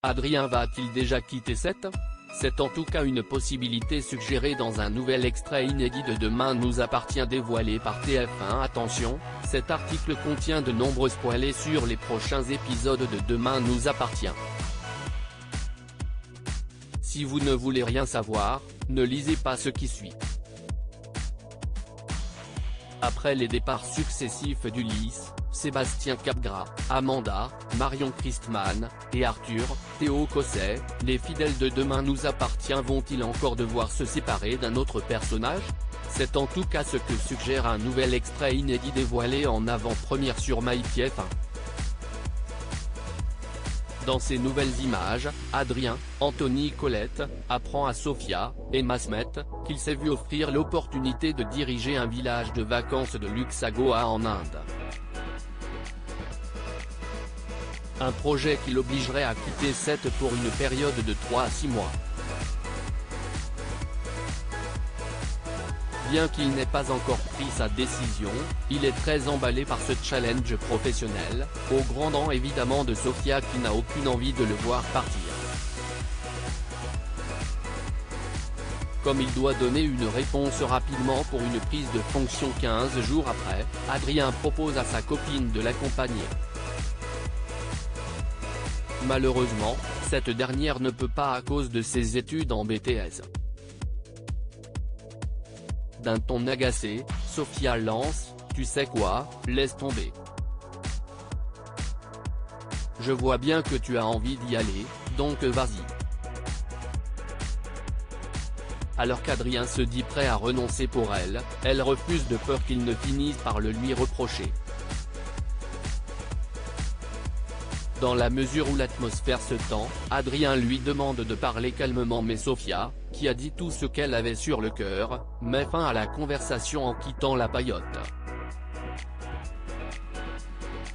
Adrien va-t-il déjà quitter Sète? C'est en tout cas une possibilité suggérée dans un nouvel extrait inédit de Demain nous appartient dévoilé par TF1. Attention, cet article contient de nombreux spoilers sur les prochains épisodes de Demain nous appartient. Si vous ne voulez rien savoir, ne lisez pas ce qui suit. Après les départs successifs d'Ulysse, Sébastien Capgras, Amanda, Marion Christman, et Arthur, Théo Cosset, les fidèles de Demain nous appartient vont-ils encore devoir se séparer d'un autre personnage? C'est en tout cas ce que suggère un nouvel extrait inédit dévoilé en avant-première sur MyTF1. Dans ces nouvelles images, Adrien, Anthony Colette, apprend à Sophia, Emma Smet, qu'il s'est vu offrir l'opportunité de diriger un village de vacances de luxe à Goa en Inde. Un projet qui l'obligerait à quitter Sète pour une période de 3 à 6 mois. Bien qu'il n'ait pas encore pris sa décision, il est très emballé par ce challenge professionnel, au grand dam évidemment de Sophia qui n'a aucune envie de le voir partir. Comme il doit donner une réponse rapidement pour une prise de fonction 15 jours après, Adrien propose à sa copine de l'accompagner. Malheureusement, cette dernière ne peut pas à cause de ses études en BTS. D'un ton agacé, Sophia lance « Tu sais quoi, laisse tomber. Je vois bien que tu as envie d'y aller, donc vas-y. » Alors qu'Adrien se dit prêt à renoncer pour elle, elle refuse de peur qu'il ne finisse par le lui reprocher. Dans la mesure où l'atmosphère se tend, Adrien lui demande de parler calmement mais Sophia, qui a dit tout ce qu'elle avait sur le cœur, met fin à la conversation en quittant la paillote.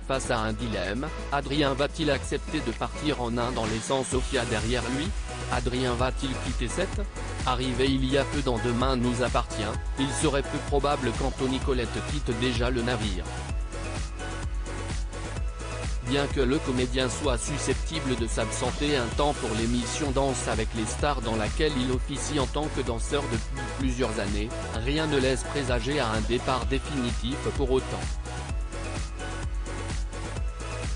Face à un dilemme, Adrien va-t-il accepter de partir en Inde en laissant Sophia derrière lui? Adrien va-t-il quitter Sète? Arrivé il y a peu dans Demain nous appartient, il serait peu probable qu'Anthony Colette quitte déjà le navire. Bien que le comédien soit susceptible de s'absenter un temps pour l'émission Danse avec les stars dans laquelle il officie en tant que danseur depuis plusieurs années, rien ne laisse présager à un départ définitif pour autant.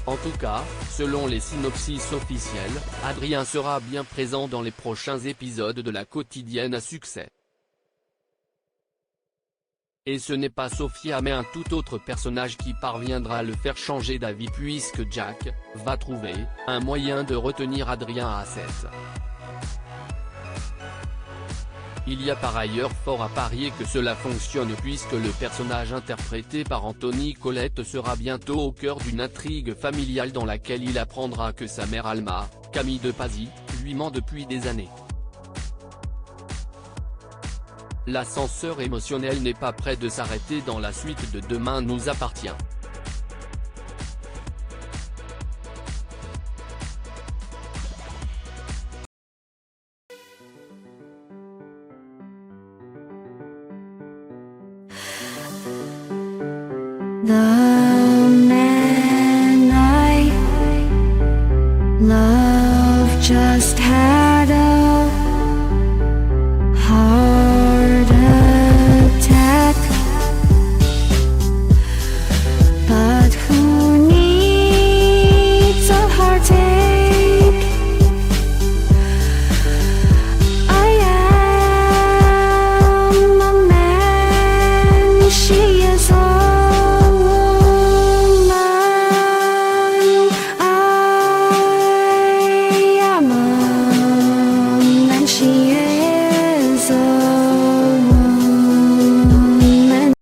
En tout cas, selon les synopsis officiels, Adrien sera bien présent dans les prochains épisodes de la quotidienne à succès. Et ce n'est pas Sophia mais un tout autre personnage qui parviendra à le faire changer d'avis puisque Jack va trouver un moyen de retenir Adrien à Sète. Il y a par ailleurs fort à parier que cela fonctionne puisque le personnage interprété par Anthony Colette sera bientôt au cœur d'une intrigue familiale dans laquelle il apprendra que sa mère Alma, Camille de Pazy, lui ment depuis des années. L'ascenseur émotionnel n'est pas près de s'arrêter dans la suite de Demain nous appartient. The man I love just had a heart attack, but who needs a heartache? I am a man she